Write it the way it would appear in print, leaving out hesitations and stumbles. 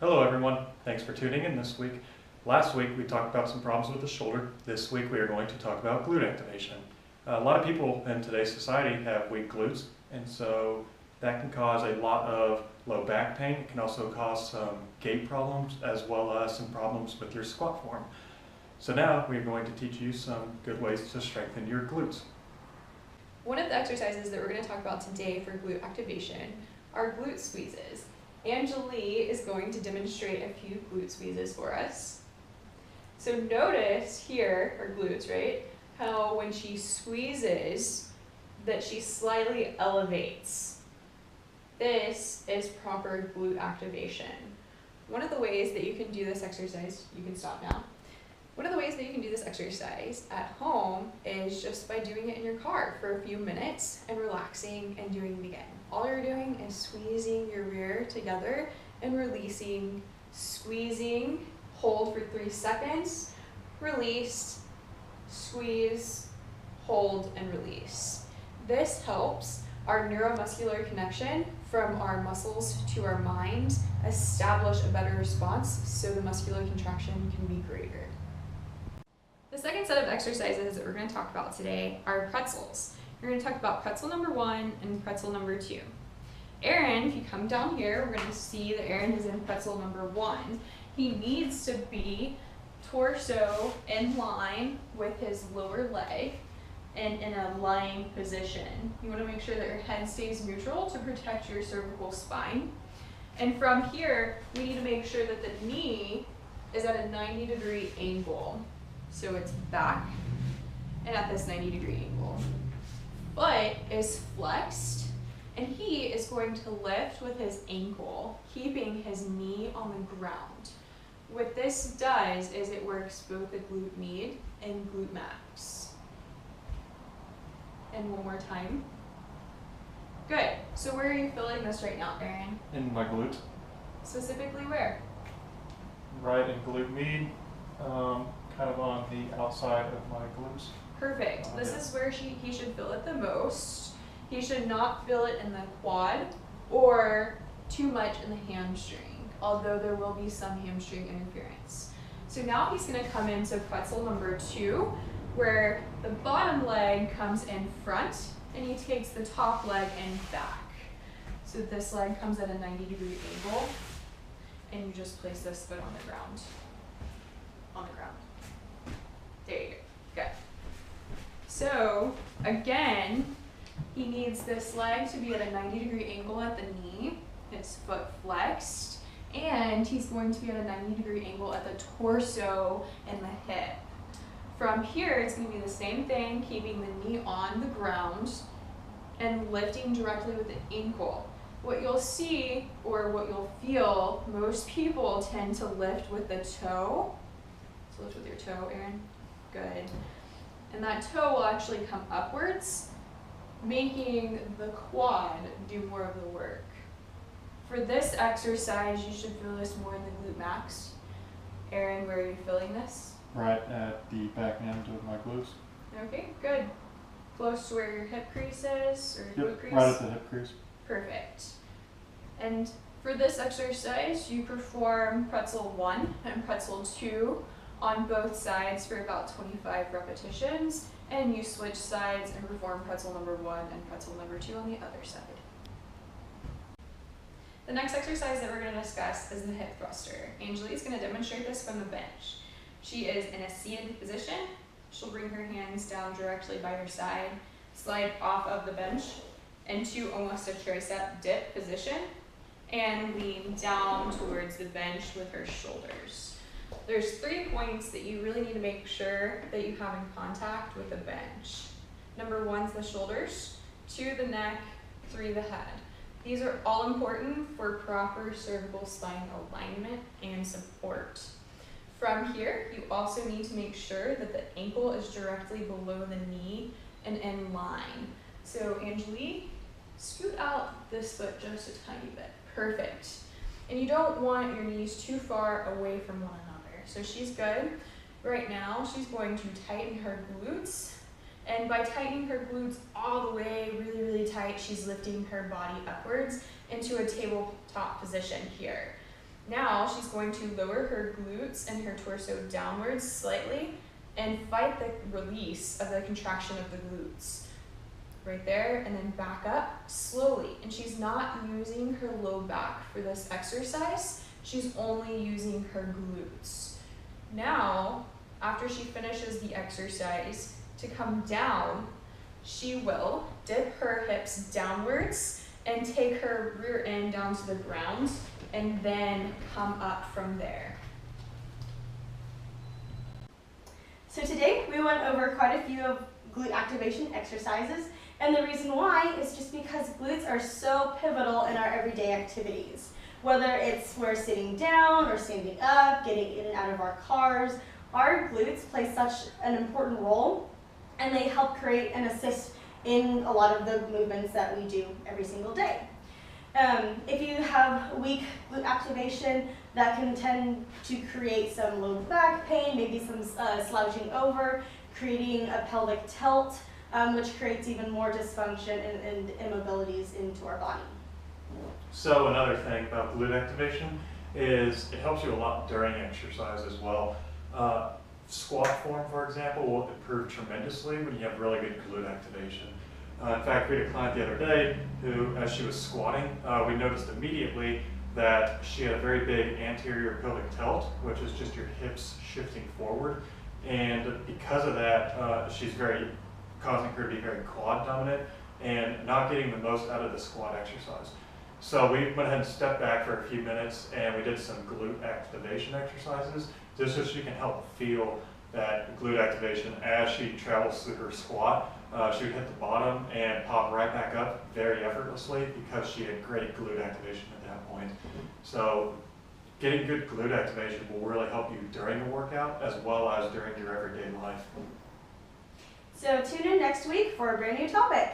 Hello everyone, thanks for tuning in this week. Last week we talked about some problems with the shoulder. This week we are going to talk about glute activation. A lot of people in today's society have weak glutes, and so that can cause a lot of low back pain. It can also cause some gait problems as well as some problems with your squat form. So now we're going to teach you some good ways to strengthen your glutes. One of the exercises that we're going to talk about today for glute activation are glute squeezes. Anjali is going to demonstrate a few glute squeezes for us. So notice here, her glutes, right? How when she squeezes, that she slightly elevates. This is proper glute activation. One of the ways that you can do this exercise, you can stop now. One of the ways that you can do this exercise at home is just by doing it in your car for a few minutes and relaxing and doing it again. All you're doing is squeezing your rear together and releasing, squeezing, hold for 3 seconds, release, squeeze, hold, and release. This helps our neuromuscular connection from our muscles to our mind establish a better response so the muscular contraction can be greater. The second set of exercises that we're going to talk about today are pretzels. We're going to talk about pretzel number 1 and pretzel number 2. Aaron, if you come down here, we're going to see that Aaron is in pretzel number 1. He needs to be torso in line with his lower leg and in a lying position. You want to make sure that your head stays neutral to protect your cervical spine. And from here, we need to make sure that the knee is at a 90-degree angle. So it's back and at this 90-degree angle. Foot is flexed, and he is going to lift with his ankle, keeping his knee on the ground. What this does is it works both the glute med and glute max. And one more time. Good. So where are you feeling this right now, Aaron? In my glutes. Specifically where? Right in glute med, kind of on the outside of my glutes. Perfect. This is where he should feel it the most. He should not feel it in the quad or too much in the hamstring, although there will be some hamstring interference. So now he's going to come into pretzel number 2, where the bottom leg comes in front and he takes the top leg in back. So this leg comes at a 90-degree angle, and you just place this foot on the ground. On the ground. There you go. Good. So again, he needs this leg to be at a 90-degree angle at the knee, his foot flexed, and he's going to be at a 90-degree angle at the torso and the hip. From here, it's going to be the same thing, keeping the knee on the ground and lifting directly with the ankle. What you'll see, or what you'll feel, most people tend to lift with the toe. So lift with your toe, Aaron. Good. And that toe will actually come upwards, making the quad do more of the work. For this exercise, you should feel this more in the glute max. Aaron, where are you feeling this? Right at the back end of my glutes. Okay, good. Close to where your hip crease is, or your glute crease? Right at the hip crease. Perfect. And for this exercise, you perform pretzel 1 and pretzel 2 on both sides for about 25 repetitions, and you switch sides and perform pretzel number 1 and pretzel number 2 on the other side. The next exercise that we're going to discuss is the hip thruster. Anjali is going to demonstrate this from the bench. She is in a seated position. She'll bring her hands down directly by her side, slide off of the bench into almost a tricep dip position, and lean down towards the bench with her shoulders. There's 3 points that you really need to make sure that you have in contact with the bench. Number 1 is the shoulders, 2 the neck, 3 the head. These are all important for proper cervical spine alignment and support. From here, you also need to make sure that the ankle is directly below the knee and in line. So Anjali, scoot out this foot just a tiny bit. Perfect. And you don't want your knees too far away from one another. So she's good. Right now, she's going to tighten her glutes. And by tightening her glutes all the way, really, really tight, she's lifting her body upwards into a tabletop position here. Now she's going to lower her glutes and her torso downwards slightly and fight the release of the contraction of the glutes. Right there, and then back up slowly. And she's not using her low back for this exercise. She's only using her glutes. Now, after she finishes the exercise, to come down, she will dip her hips downwards and take her rear end down to the ground and then come up from there. So today we went over quite a few of glute activation exercises, and the reason why is just because glutes are so pivotal in our everyday activities. Whether it's we're sitting down or standing up, getting in and out of our cars, our glutes play such an important role, and they help create and assist in a lot of the movements that we do every single day. If you have weak glute activation, that can tend to create some low back pain, maybe some slouching over, creating a pelvic tilt, which creates even more dysfunction and immobilities into our body. So another thing about glute activation is it helps you a lot during exercise as well. Squat form, for example, will improve tremendously when you have really good glute activation. In fact, we had a client the other day who, as she was squatting, we noticed immediately that she had a very big anterior pelvic tilt, which is just your hips shifting forward. And because of that, she's causing her to be very quad dominant and not getting the most out of the squat exercise. So we went ahead and stepped back for a few minutes and we did some glute activation exercises just so she can help feel that glute activation as she travels through her squat. She would hit the bottom and pop right back up very effortlessly because she had great glute activation at that point. So getting good glute activation will really help you during the workout as well as during your everyday life. So tune in next week for a brand new topic.